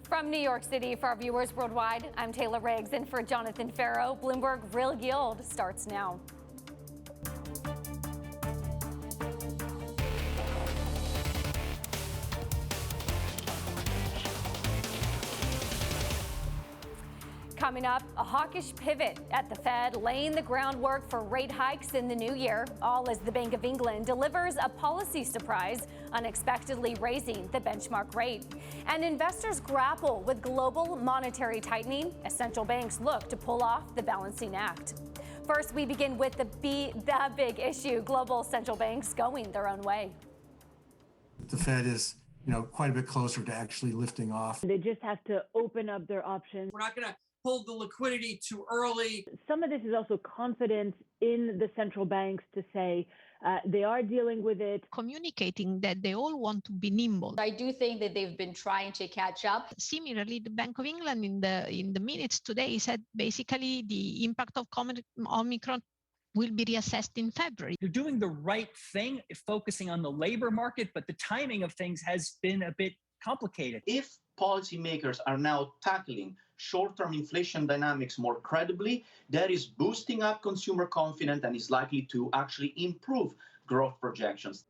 From New York City, for our viewers worldwide, I'm Taylor Riggs, and for Jonathan Farrow, Bloomberg Real Yield starts now. Coming up, a hawkish pivot at the Fed, laying the groundwork for rate hikes in the new year, all as the Bank of England delivers a policy surprise, unexpectedly raising the benchmark rate. And investors grapple with global monetary tightening as central banks look to pull off the balancing act. First, we begin with the big issue, global central banks going their own way. The Fed is, quite a bit closer to actually lifting off. They just have to open up their options. We're not going to pull the liquidity too early. Some of this is also confidence in the central banks to say they are dealing with it. Communicating that they all want to be nimble. I do think that they've been trying to catch up. Similarly, the Bank of England in the minutes today said basically the impact of Omicron will be reassessed in February. They're doing the right thing, focusing on the labor market, but the timing of things has been a bit complicated. If policymakers are now tackling short-term inflation dynamics more credibly, that is boosting up consumer confidence and is likely to actually improve growth projections.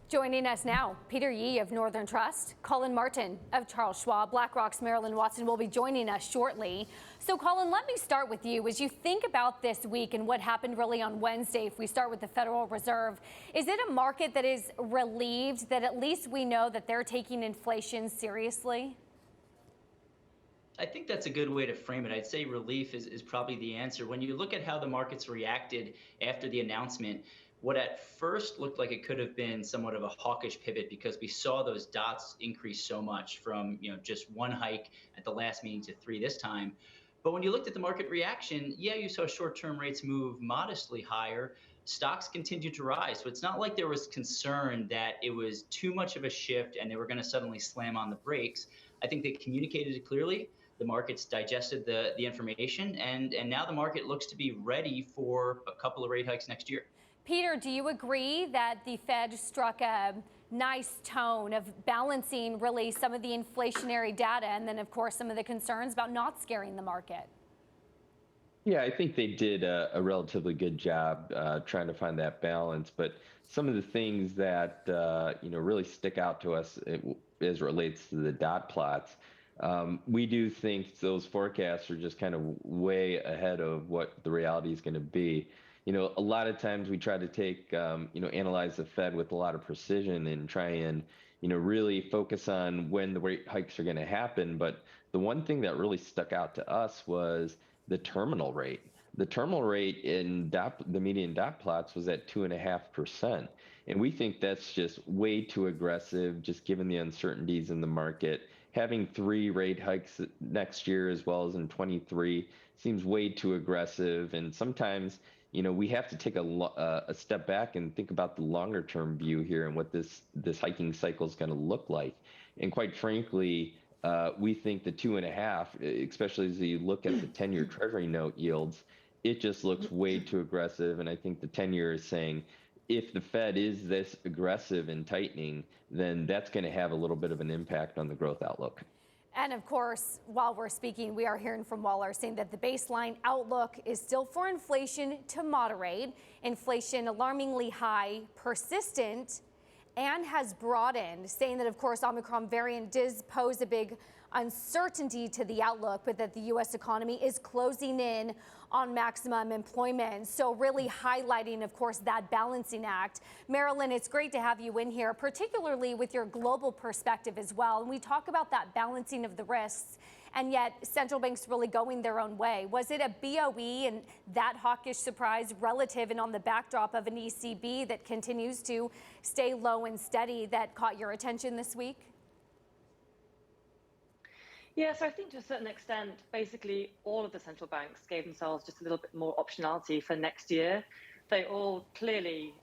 Joining us now, Peter Yee of Northern Trust, Collin Martin of Charles Schwab, BlackRock's Marilyn Watson will be joining us shortly. So, Collin, let me start with you. As you think about this week and what happened really on Wednesday, if we start with the Federal Reserve, is it a market that is relieved that at least we know that they're taking inflation seriously? I think that's a good way to frame it. I'd say relief is probably the answer. When you look at how the markets reacted after the announcement, what at first looked like it could have been somewhat of a hawkish pivot because we saw those dots increase so much from just one hike at the last meeting to 3 this time. But when you looked at the market reaction, yeah, you saw short-term rates move modestly higher. Stocks continued to rise. So it's not like there was concern that it was too much of a shift and they were going to suddenly slam on the brakes. I think they communicated it clearly. The markets digested the information, and now the market looks to be ready for a couple of rate hikes next year. Peter, do you agree that the Fed struck a nice tone of balancing really some of the inflationary data and then, of course, some of the concerns about not scaring the market? Yeah, I think they did a relatively good job trying to find that balance. But some of the things that, really stick out to us as it relates to the dot plots, we do think those forecasts are just kind of way ahead of what the reality is going to be. A lot of times we try to take, analyze the Fed with a lot of precision and try and, really focus on when the rate hikes are going to happen. But the one thing that really stuck out to us was the terminal rate. The terminal rate in the median dot plots was at 2.5%. And we think that's just way too aggressive, just given the uncertainties in the market. Having 3 rate hikes next year as well as in 23 seems way too aggressive. And sometimes, we have to take a step back and think about the longer term view here and what this hiking cycle is going to look like. And quite frankly, we think the 2.5, especially as you look at the 10-year Treasury note yields, it just looks way too aggressive. And I think the 10-year is saying, if the Fed is this aggressive in tightening, then that's going to have a little bit of an impact on the growth outlook. And of course, while we're speaking, we are hearing from Waller saying that the baseline outlook is still for inflation to moderate. Inflation alarmingly high, persistent, and has broadened, saying that, of course, Omicron variant does pose a big uncertainty to the outlook, but that the U.S. economy is closing in on maximum employment. So really highlighting, of course, that balancing act. Marilyn, it's great to have you in here, particularly with your global perspective as well. And we talk about that balancing of the risks, and yet central banks really going their own way. Was it a BOE and that hawkish surprise relative and on the backdrop of an ECB that continues to stay low and steady that caught your attention this week? Yes, I think to a certain extent, basically all of the central banks gave themselves just a little bit more optionality for next year. They all clearly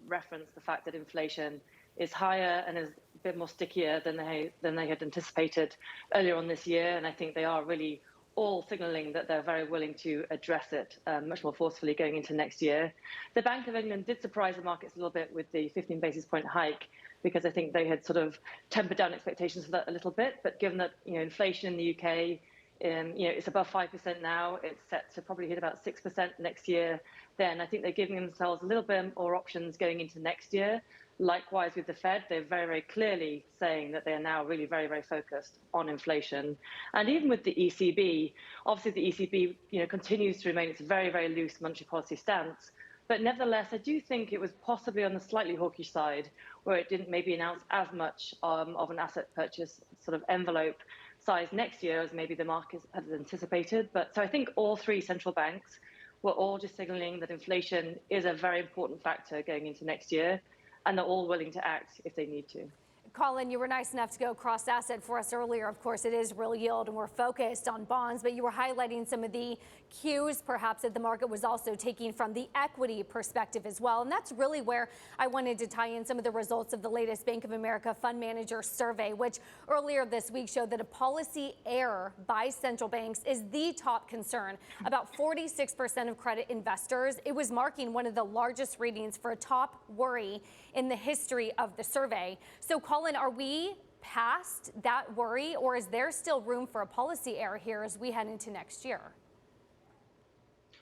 referenced the fact that inflation is higher and is a bit more stickier than they had anticipated earlier on this year. And I think they are really all signaling that they're very willing to address it much more forcefully going into next year. The Bank of England did surprise the markets a little bit with the 15 basis point hike, because I think they had sort of tempered down expectations for that a little bit. But given that inflation in the UK, it's above 5% now, it's set to probably hit about 6% next year, then I think they're giving themselves a little bit more options going into next year. Likewise with the Fed, they're very, very clearly saying that they are now really very, very focused on inflation. And even with the ECB, obviously the ECB continues to remain its very, very loose monetary policy stance. But nevertheless, I do think it was possibly on the slightly hawkish side, where it didn't maybe announce as much of an asset purchase sort of envelope size next year as maybe the market had anticipated. But so I think all three central banks were all just signaling that inflation is a very important factor going into next year, and they're all willing to act if they need to. Collin, you were nice enough to go cross-asset for us earlier. Of course, it is real yield, and we're focused on bonds, but you were highlighting some of the cues, perhaps, that the market was also taking from the equity perspective as well. And that's really where I wanted to tie in some of the results of the latest Bank of America Fund Manager Survey, which earlier this week showed that a policy error by central banks is the top concern. About 46% of credit investors, it was marking one of the largest ratings for a top worry in the history of the survey. So, Collin, are we past that worry, or is there still room for a policy error here as we head into next year?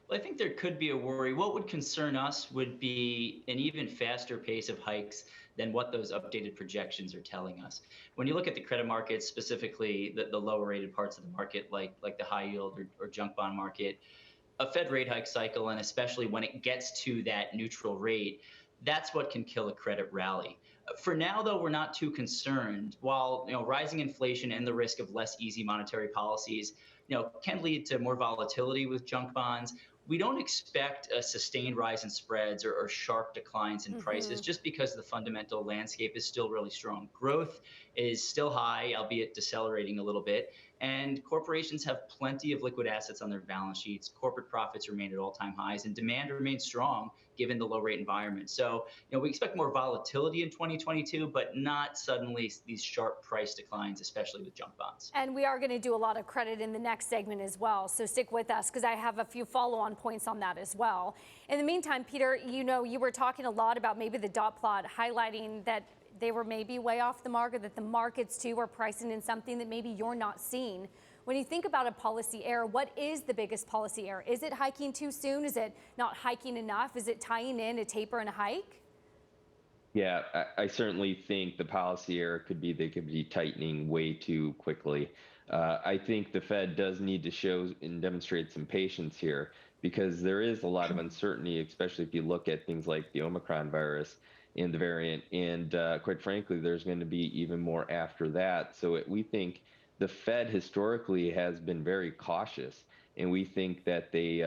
Well, I think there could be a worry. What would concern us would be an even faster pace of hikes than what those updated projections are telling us. When you look at the credit markets, specifically the lower rated parts of the market, like the high yield or junk bond market, a Fed rate hike cycle, and especially when it gets to that neutral rate, that's what can kill a credit rally. For now, though, we're not too concerned. While rising inflation and the risk of less easy monetary policies can lead to more volatility with junk bonds, we don't expect a sustained rise in spreads or sharp declines in prices, just because the fundamental landscape is still really strong. Growth is still high, albeit decelerating a little bit, and corporations have plenty of liquid assets on their balance sheets. Corporate profits remain at all-time highs, and demand remains strong given the low-rate environment. So, we expect more volatility in 2022, but not suddenly these sharp price declines, especially with junk bonds. And we are going to do a lot of credit in the next segment as well, so stick with us, because I have a few follow-on points on that as well. In the meantime, Peter, you were talking a lot about maybe the dot plot, highlighting that they were maybe way off the mark, or that the markets too are pricing in something that maybe you're not seeing. When you think about a policy error, what is the biggest policy error? Is it hiking too soon? Is it not hiking enough? Is it tying in a taper and a hike? Yeah, I certainly think the policy error could be they could be tightening way too quickly. I think the Fed does need to show and demonstrate some patience here, because there is a lot of uncertainty, especially if you look at things like the Omicron virus and the variant. And quite frankly, there's going to be even more after that. So we think the Fed historically has been very cautious, and we think that they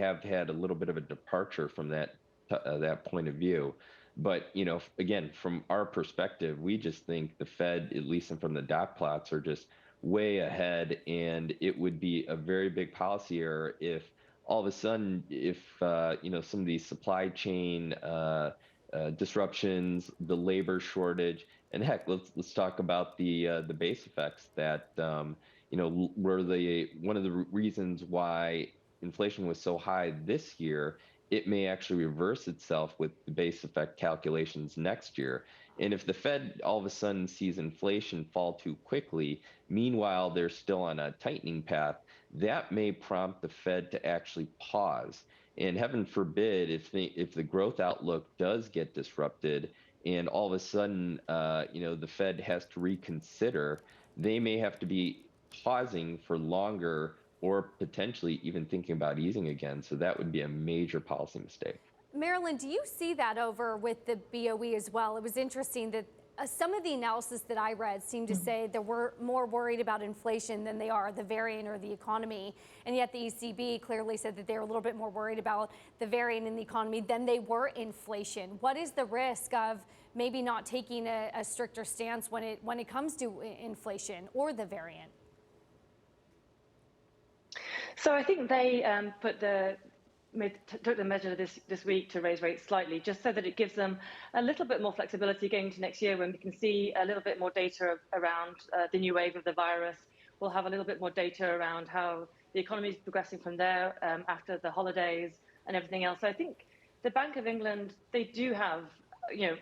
have had a little bit of a departure from that point of view. But again, from our perspective, we just think the Fed, at least from the dot plots, are just way ahead, and it would be a very big policy error if all of a sudden, if some of these supply chain disruptions, the labor shortage, and heck, let's talk about the base effects that were one of the reasons why inflation was so high this year. It may actually reverse itself with the base effect calculations next year. And if the Fed all of a sudden sees inflation fall too quickly, meanwhile they're still on a tightening path, that may prompt the Fed to actually pause. And heaven forbid, if the growth outlook does get disrupted, and all of a sudden, the Fed has to reconsider, they may have to be pausing for longer, or potentially even thinking about easing again. So that would be a major policy mistake. Marilyn, do you see that over with the BOE as well? It was interesting that some of the analysis that I read seemed to say they were more worried about inflation than they are the variant or the economy. And yet the ECB clearly said that they're a little bit more worried about the variant in the economy than they were inflation. What is the risk of maybe not taking a stricter stance when it comes to inflation or the variant? So I think they took the measure this week to raise rates slightly, just so that it gives them a little bit more flexibility going into next year, when we can see a little bit more data around the new wave of the virus, we'll have a little bit more data around how the economy is progressing from there after the holidays and everything else. So I think the Bank of England, they do have,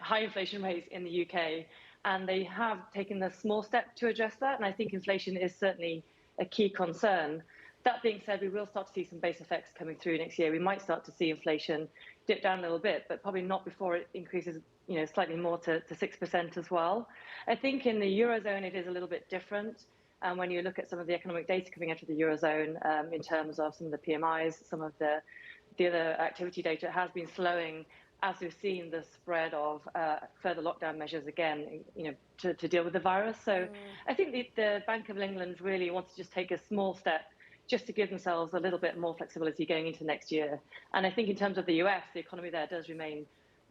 high inflation rates in the UK, and they have taken a small step to address that. And I think inflation is certainly a key concern. That being said, we will start to see some base effects coming through next year. We might start to see inflation dip down a little bit, but probably not before it increases, slightly more to 6% as well. I think in the Eurozone, it is a little bit different. And when you look at some of the economic data coming out of the Eurozone in terms of some of the PMIs, some of the other activity data, it has been slowing as we've seen the spread of further lockdown measures again, to deal with the virus. So I think the Bank of England really wants to just take a small step just to give themselves a little bit more flexibility going into next year. And I think in terms of the US, the economy there does remain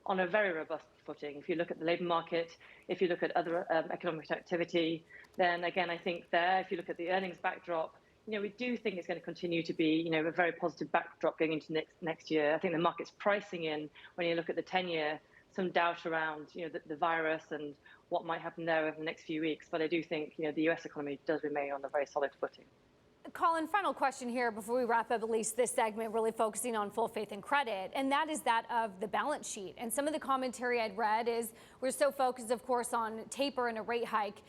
on a very robust footing. If you look at the labour market, if you look at other economic activity, then again, I think there, if you look at the earnings backdrop, we do think it's going to continue to be, a very positive backdrop going into next year. I think the market's pricing in, when you look at the 10-year, some doubt around, the virus and what might happen there over the next few weeks. But I do think, the US economy does remain on a very solid footing. Collin, final question here before we wrap up at least this segment, really focusing on full faith and credit, and that is that of the balance sheet. And some of the commentary I'd read is we're so focused, of course, on taper and a rate hike.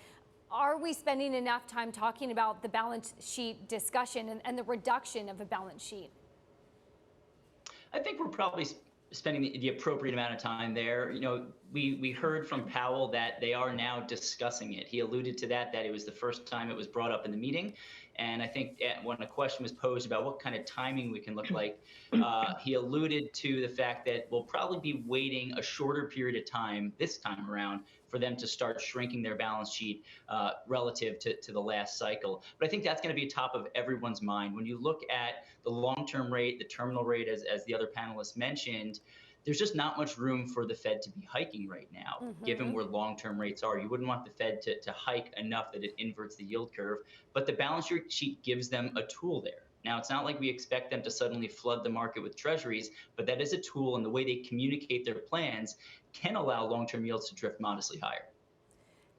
Are we spending enough time talking about the balance sheet discussion and the reduction of a balance sheet? I think we're probably spending the appropriate amount of time there. We heard from Powell that they are now discussing it. He alluded to that it was the first time it was brought up in the meeting. And I think when a question was posed about what kind of timing we can look like, he alluded to the fact that we'll probably be waiting a shorter period of time this time around for them to start shrinking their balance sheet relative to the last cycle. But I think that's going to be top of everyone's mind. When you look at the long-term rate, the terminal rate, as the other panelists mentioned, there's just not much room for the Fed to be hiking right now, given where long-term rates are. You wouldn't want the Fed to hike enough that it inverts the yield curve, but the balance sheet gives them a tool there. Now, it's not like we expect them to suddenly flood the market with treasuries, but that is a tool, and the way they communicate their plans can allow long-term yields to drift modestly higher.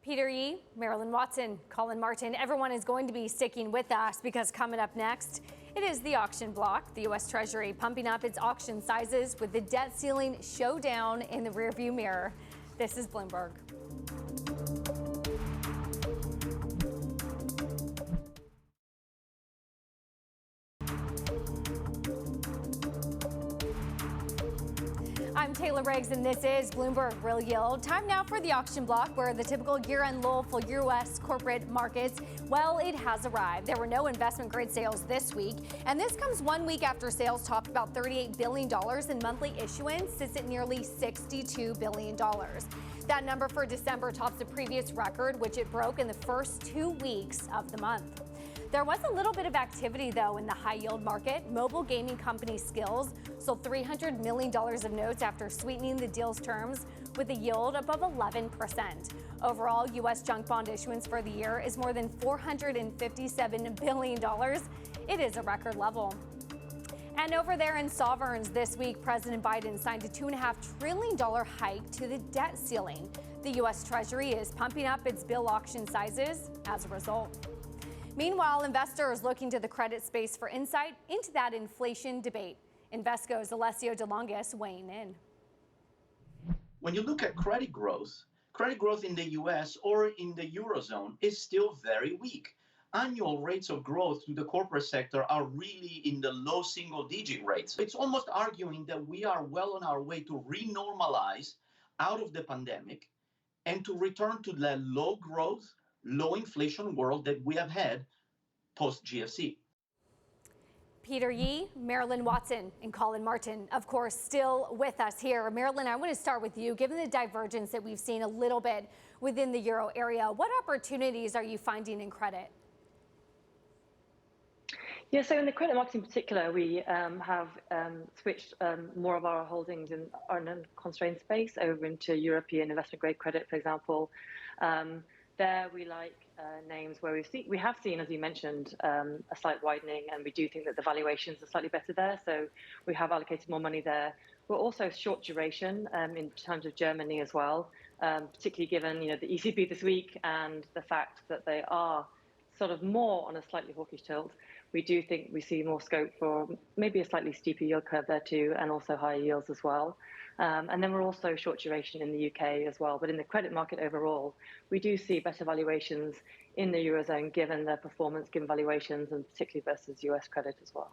Peter Yee, Marilyn Watson, Collin Martin, everyone is going to be sticking with us because coming up next, it is the auction block. The U.S. Treasury pumping up its auction sizes with the debt ceiling showdown in the rearview mirror. This is Bloomberg. I'm Taylor Riggs, and this is Bloomberg Real Yield. Time now for the auction block, where the typical year-end lull for U.S. corporate markets, well, it has arrived. There were no investment-grade sales this week, and this comes 1 week after sales topped about $38 billion in monthly issuance, sits at nearly $62 billion. That number for December tops the previous record, which it broke in the first 2 weeks of the month. There was a little bit of activity, though, in the high-yield market. Mobile gaming company Skills sold $300 million of notes after sweetening the deal's terms with a yield above 11%. Overall, U.S. junk bond issuance for the year is more than $457 billion. It is a record level. And over there in sovereigns this week, President Biden signed a $2.5 trillion hike to the debt ceiling. The U.S. Treasury is pumping up its bill auction sizes as a result. Meanwhile, investors looking to the credit space for insight into that inflation debate. Invesco's Alessio DeLongis weighing in. When you look at credit growth in the US or in the Eurozone is still very weak. Annual rates of growth to the corporate sector are really in the low single-digit rates. It's almost arguing that we are well on our way to renormalize out of the pandemic and to return to the low growth, low inflation world that we have had post-GFC. Peter Yee, Marilyn Watson, and Collin Martin, of course, still with us here. Marilyn, I want to start with you. Given the divergence that we've seen a little bit within the Euro area, what opportunities are you finding in credit? Yeah, so in the credit market in particular, we have switched more of our holdings in our non-constrained space over into European investment-grade credit, for example. There we like names where we have seen, as you mentioned, a slight widening, and we do think that the valuations are slightly better there. So we have allocated more money there. We're also short duration in terms of Germany as well, particularly given the ECB this week and the fact that they are sort of more on a slightly hawkish tilt, we do think we see more scope for maybe a slightly steeper yield curve there too, and also higher yields as well. And then we're also short duration in the UK as well. But in the credit market overall, we do see better valuations in the Eurozone given their performance, given valuations, and particularly versus US credit as well.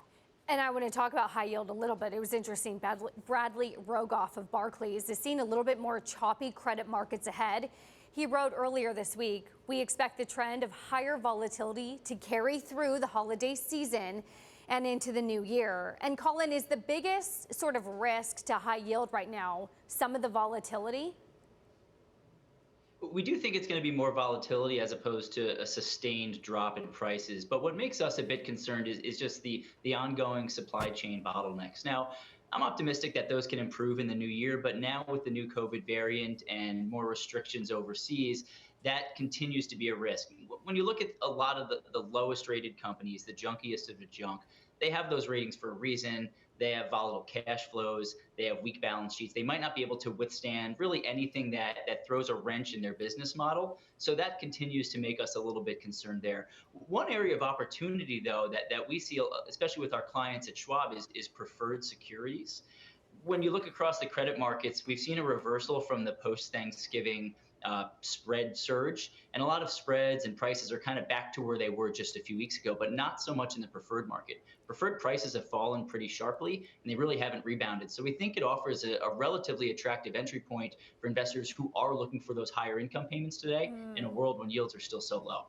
And I want to talk about high yield a little bit. It was interesting. Bradley Rogoff of Barclays is seeing a little bit more choppy credit markets ahead. He wrote earlier this week, we expect the trend of higher volatility to carry through the holiday season and into the new year. And Collin, is the biggest sort of risk to high yield right now some of the volatility? We do think it's going to be more volatility as opposed to a sustained drop in prices. But what makes us a bit concerned is just the ongoing supply chain bottlenecks. Now, I'm optimistic that those can improve in the new year, but now with the new COVID variant and more restrictions overseas, that continues to be a risk. When you look at a lot of the lowest rated companies, the junkiest of the junk, they have those ratings for a reason. They have volatile cash flows. They have weak balance sheets. They might not be able to withstand really anything that throws a wrench in their business model. So that continues to make us a little bit concerned there. One area of opportunity, though, that we see, especially with our clients at Schwab, is preferred securities. When you look across the credit markets, we've seen a reversal from the post-Thanksgiving spread surge, and a lot of spreads and prices are kind of back to where they were just a few weeks ago, but not so much in the preferred market. Preferred prices have fallen pretty sharply, and they really haven't rebounded. So we think it offers a relatively attractive entry point for investors who are looking for those higher income payments today in a world when yields are still so low.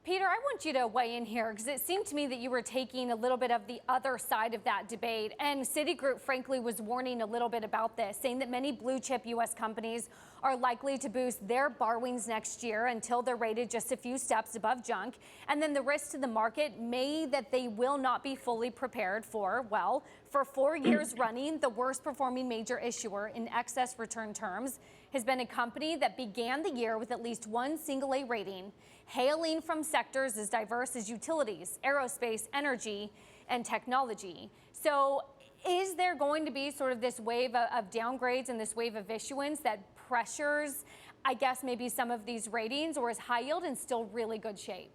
Peter, I want you to weigh in here because it seemed to me that you were taking a little bit of the other side of that debate. And Citigroup, frankly, was warning a little bit about this, saying that many blue chip U.S. companies are likely to boost their borrowings next year until they're rated just a few steps above junk. And then the risk to the market may that they will not be fully prepared for, well, for 4 years running, the worst performing major issuer in excess return terms has been a company that began the year with at least one single A rating, hailing from sectors as diverse as utilities, aerospace, energy, and technology. So is there going to be sort of this wave of downgrades and this wave of issuance that pressures, I guess, maybe some of these ratings, or is high yield in still really good shape?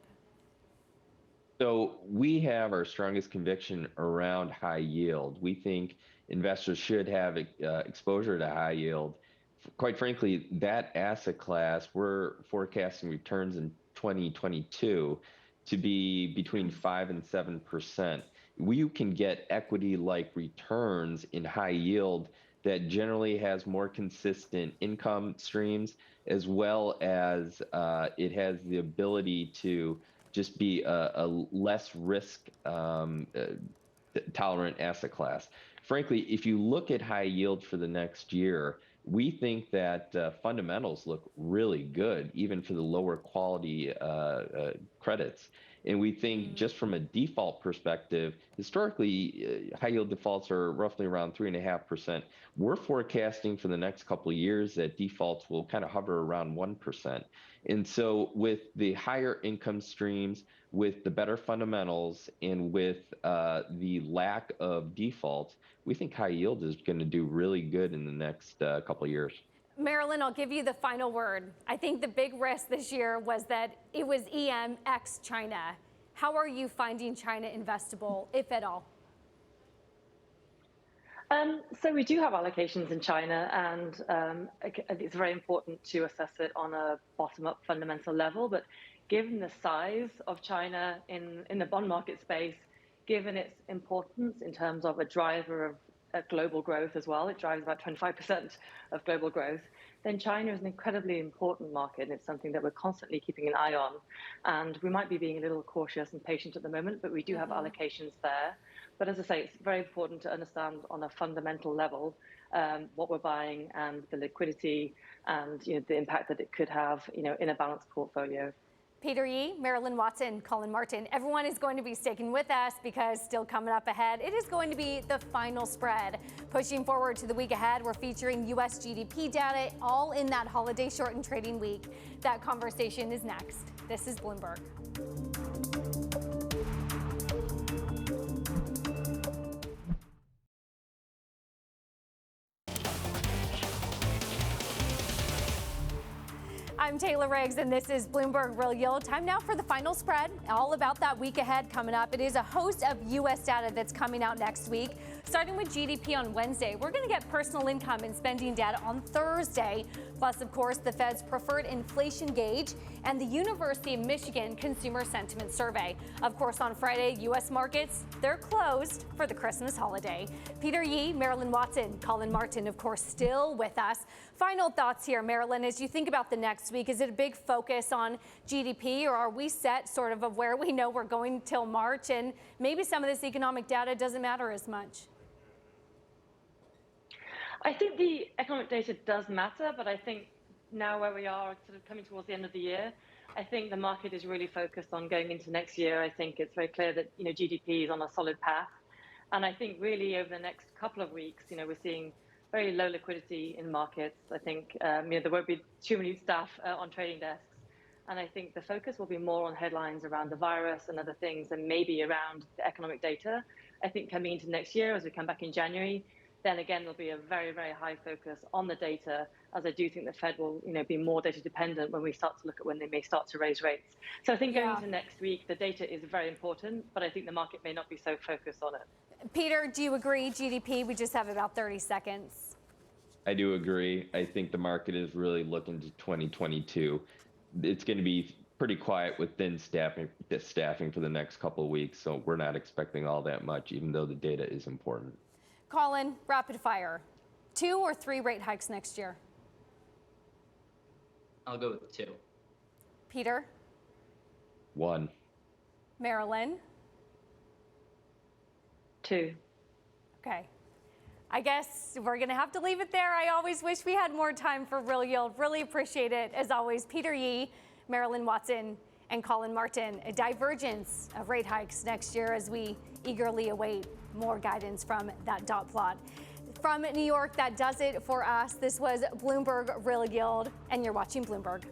So we have our strongest conviction around high yield. We think investors should have exposure to high yield. Quite frankly, that asset class, we're forecasting returns in 2022 to be between 5 and 7%. You can get equity-like returns in high yield that generally has more consistent income streams, as well as it has the ability to just be a less risk tolerant asset class. Frankly, if you look at high yield for the next year, we think that fundamentals look really good, even for the lower quality credits. And we think just from a default perspective, historically, high yield defaults are roughly around 3.5%. We're forecasting for the next couple of years that defaults will kind of hover around 1%. And so with the higher income streams, with the better fundamentals, and with the lack of defaults, we think high yield is going to do really good in the next couple of years. Marilyn, I'll give you the final word. I think the big risk this year was that it was EM ex China. How are you finding China investable, if at all? So we do have allocations in China, and it's very important to assess it on a bottom-up fundamental level. But given the size of China in the bond market space, given its importance in terms of a driver of global growth as well, it drives about 25% of global growth, then China is an incredibly important market, and it's something that we're constantly keeping an eye on. And we might be being a little cautious and patient at the moment, but we do have allocations there. But as I say, it's very important to understand on a fundamental level what we're buying and the liquidity and the impact that it could have in a balanced portfolio. Peter Yee, Marilyn Watson, Collin Martin. Everyone is going to be sticking with us because still coming up ahead, it is going to be the final spread. Pushing forward to the week ahead, we're featuring U.S. GDP data all in that holiday shortened trading week. That conversation is next. This is Bloomberg. I'm I'm Taylor Riggs, and this is Bloomberg Real Yield. Time now for the final spread. All about that week ahead coming up. It is a host of U.S. data that's coming out next week. Starting with GDP on Wednesday, we're going to get personal income and spending data on Thursday. Plus, of course, the Fed's preferred inflation gauge and the University of Michigan Consumer Sentiment Survey. Of course, on Friday, U.S. markets, they're closed for the Christmas holiday. Peter Yee, Marilyn Watson, Collin Martin, of course, still with us. Final thoughts here, Marilyn, as you think about the next week, is it a big focus on GDP, or are we set sort of where we know we're going till March and maybe some of this economic data doesn't matter as much? I think the economic data does matter, but I think now where we are sort of coming towards the end of the year, I think the market is really focused on going into next year. I think it's very clear that, GDP is on a solid path. And I think really over the next couple of weeks, we're seeing very low liquidity in markets. I think, there won't be too many staff on trading desks. And I think the focus will be more on headlines around the virus and other things, and maybe around the economic data. I think coming into next year, as we come back in January, then again, there'll be a very, very high focus on the data, as I do think the Fed will, be more data dependent when we start to look at when they may start to raise rates. So I think going into next week, the data is very important, but I think the market may not be so focused on it. Peter, do you agree? GDP, we just have about 30 seconds. I do agree. I think the market is really looking to 2022. It's going to be pretty quiet with thin staffing for the next couple of weeks, so we're not expecting all that much, even though the data is important. Collin, rapid fire. 2 or 3 rate hikes next year? I'll go with 2. Peter? 1. Marilyn? 2. Okay. I guess we're going to have to leave it there. I always wish we had more time for Real Yield. Really appreciate it. As always, Peter Yee, Marilyn Watson, and Collin Martin. A divergence of rate hikes next year as we eagerly await more guidance from that dot plot. From New York, that does it for us. This was Bloomberg Real Yield, and you're watching Bloomberg.